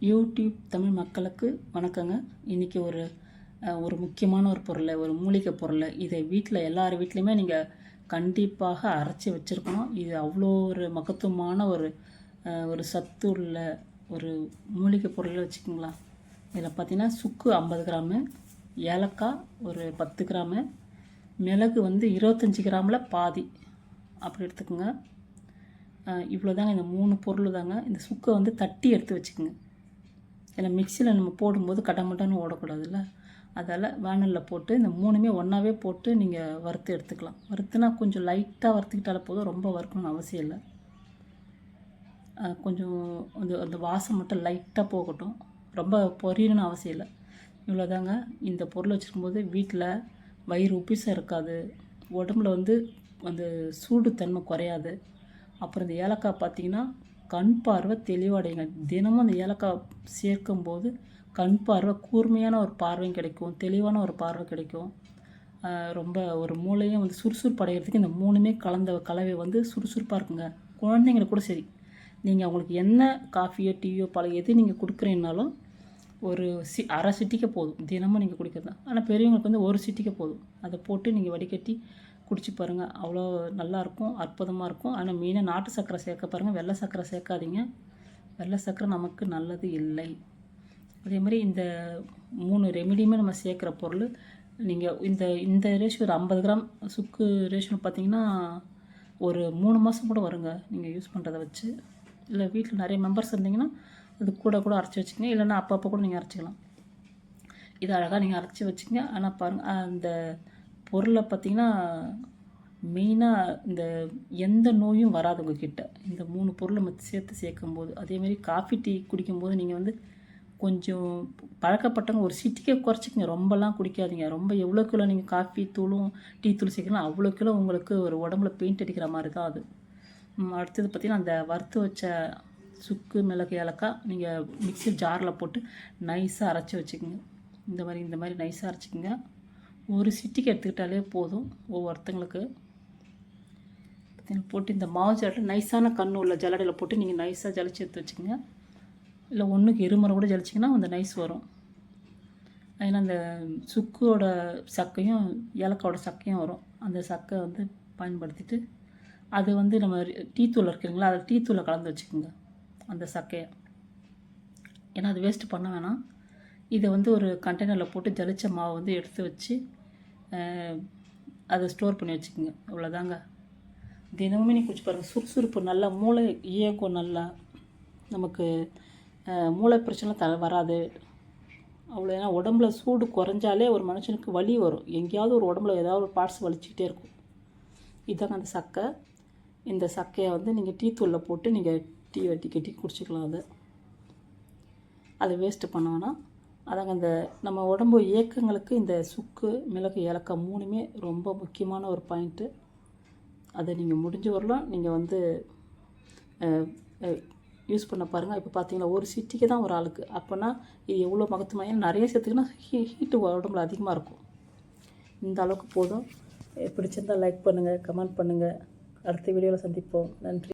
YouTube Tamil மக்களுக்கு வணக்கங்க. இன்றைக்கி ஒரு முக்கியமான ஒரு பொருளை, ஒரு மூலிகை பொருளை, இதை வீட்டில் எல்லார் வீட்லேயுமே நீங்கள் கண்டிப்பாக அரைச்சி வச்சுருக்கணும். இது அவ்வளோ ஒரு மகத்துவமான ஒரு சத்து உள்ள ஒரு மூலிகை பொருளை வச்சுக்கோங்களா. இதில் பார்த்திங்கன்னா சுக்கு 50 கிராமு, ஏலக்காய் ஒரு 10 கிராமு, மிளகு 25 கிராமில் பாதி அப்படி எடுத்துக்கோங்க. இவ்வளோ தாங்க, இந்த 3 பொருள் தாங்க. இந்த சுக்கை தட்டி எடுத்து வச்சுக்கோங்க. ஏன்னா மிக்சியில் நம்ம போடும்போது கடமட்டான்னு ஓடக்கூடாதுல்ல, அதால் வேனலில் போட்டு இந்த 3மே ஒன்றாவே போட்டு நீங்கள் வறுத்து எடுத்துக்கலாம். வறுத்துனா கொஞ்சம் லைட்டாக வறுத்துக்கிட்டாலே போதும், ரொம்ப வறுக்கணும்னு அவசியம் இல்லை. கொஞ்சம் அந்த வாசம் மட்டும் லைட்டாக போகட்டும், ரொம்ப பொரியணும்னு அவசியம் இல்லை. இவ்வளோதாங்க. இந்த பொருள் வச்சுருக்கும்போது வீட்டில் வயிறு உப்பிசம் இருக்காது, உடம்புல அந்த சூடு தன்மை குறையாது. அப்புறம் இந்த ஏலக்காய் பார்த்திங்கன்னா கண் பார்வை தெளிவடைங்க. தினமும் அந்த ஏலக்காய் சேர்க்கும்போது கண் பார்வை கூர்மையான ஒரு பார்வையும் கிடைக்கும், தெளிவான ஒரு பார்வை கிடைக்கும். ரொம்ப ஒரு மூளையும் சுறுசுறுப்பு அடைகிறதுக்கு இந்த 3மே கலந்த கலவை சுறுசுறுப்பாக இருக்குங்க. குழந்தைங்களுக்கு கூட சரி, நீங்கள் அவங்களுக்கு என்ன காஃபியோ டீயோ பழம் எது நீங்கள் கொடுக்குறீங்கனாலும் ஒரு அரை சிட்டிக்க போதும், தினமும் நீங்கள் குடிக்கிறது. ஆனால் பெரியவங்களுக்கு ஒரு சிட்டிக்க போதும். அதை போட்டு நீங்கள் வடிகட்டி குடிச்சு பாருங்கள், அவ்வளோ நல்லாயிருக்கும், அற்புதமாக இருக்கும். ஆனால் மெயினாக நாட்டு சர்க்கரை சேர்க்க பாருங்கள், வெள்ளை சர்க்கரை சேர்க்காதீங்க. வெள்ளை சர்க்கரை நமக்கு நல்லது இல்லை. அதே மாதிரி இந்த 3 ரெமிடியுமே நம்ம சேர்க்குற பொருள். நீங்கள் இந்த ரேஷியோ ஒரு 50 கிராம் சுக்கு ரேஷியோ பார்த்திங்கன்னா ஒரு 3 மாதம் கூட வருங்க நீங்கள் யூஸ் பண்ணுறத வச்சு. இல்லை வீட்டில் நிறைய மெம்பர்ஸ் இருந்தீங்கன்னா அது கூட அரைச்சி வச்சுக்கோங்க, இல்லைன்னா அப்பப்போ கூட நீங்கள் அரைச்சிக்கலாம். இது அழகாக நீங்கள் அரைச்சி வச்சுக்கங்க. ஆனால் பாருங்கள், அந்த பொருளை பார்த்திங்கன்னா மெயினாக இந்த எந்த நோயும் வராது உங்ககிட்ட, இந்த 3 பொருளை நம்ம சேர்க்கும்போது. அதேமாதிரி காஃபி டீ குடிக்கும்போது நீங்கள் கொஞ்சம் பழக்கப்பட்டவங்க ஒரு சிட்டிக்கே குறைச்சிக்கங்க, ரொம்பலாம் குடிக்காதீங்க. ரொம்ப எவ்வளோ கிலோ நீங்கள் காஃபி தூளும் டீ தூள் சேர்க்கலாம், அவ்வளோ கிலோ உங்களுக்கு ஒரு உடம்புல பெயிண்ட் அடிக்கிற மாதிரி தான் அது. அடுத்தது பார்த்திங்கன்னா அந்த வறுத்து வச்ச சுக்கு மிளகு ஏலக்காய் நீங்கள் மிக்ஸி ஜாரில் போட்டு நைஸாக அரைச்சி வச்சுக்கோங்க. இந்த மாதிரி நைஸாக அரைச்சிக்கோங்க. ஒரு சிட்டிக்கு எடுத்துக்கிட்டாலே போதும் ஒவ்வொருத்தங்களுக்கு. போட்டு இந்த மாவு ஜல்லடை நைஸான கண் உள்ள ஜல்லடையில் போட்டு நீங்கள் நைஸாக ஜலிச்சு எடுத்து வச்சுக்கோங்க. இல்லை 1க்கு 2 முறை கூட ஜலிச்சிங்கன்னா அந்த நைஸ் வரும். ஏன்னா அந்த சுக்கோட சக்கையும் ஏலக்காவோட சக்கையும் வரும். அந்த சக்கை பயன்படுத்திட்டு அது நம்ம டீ தூள் இருக்குங்களா, அதை டீ தூளை கலந்து வச்சுக்கோங்க அந்த சக்கையை. ஏன்னா அது வேஸ்ட்டு பண்ண வேணாம். இதை ஒரு கண்டெய்னரில் போட்டு ஜலிச்ச மாவு எடுத்து வச்சு அதை ஸ்டோர் பண்ணி வச்சுக்கோங்க. அவ்வளோதாங்க. தினமுமே நீ குடிச்சு பாருங்கள், சுறுசுறுப்பு நல்லா, மூளை இயக்கம் நல்லா, நமக்கு மூளை பிரச்சனை வராது அவ்வளோ. ஏன்னா உடம்புல சூடு குறைஞ்சாலே ஒரு மனுஷனுக்கு வலி வரும், எங்கேயாவது ஒரு உடம்புல ஏதாவது ஒரு பார்ட்ஸ் வலிச்சிக்கிட்டே இருக்கும். இதாங்க அந்த சக்கை. இந்த சக்கையை நீங்கள் டீ தூளில் போட்டு நீங்கள் டீ கட்டி குடிச்சிக்கலாம். அதை வேஸ்ட்டு பண்ண வேணாம். அதாங்க இந்த நம்ம உடம்பு இயக்கங்களுக்கு இந்த சுக்கு மிளகு ஏலக்காய் 3மே ரொம்ப முக்கியமான ஒரு பாயிண்ட்டு. அதை நீங்கள் முடிஞ்ச வரலாம் நீங்கள் யூஸ் பண்ண பாருங்கள். இப்போ பார்த்தீங்களா, ஒரு சிட்டிக்கு தான் ஒரு ஆளுக்கு. அப்போனா இது எவ்வளோ மகத்துவமாக, நிறைய சேர்த்துக்குன்னா ஹீட்டு உடம்புல அதிகமாக இருக்கும். இந்த அளவுக்கு போதும். பிடிச்சிருந்தால் லைக் பண்ணுங்கள், கமெண்ட் பண்ணுங்கள். அடுத்த வீடியோவில் சந்திப்போம். நன்றி.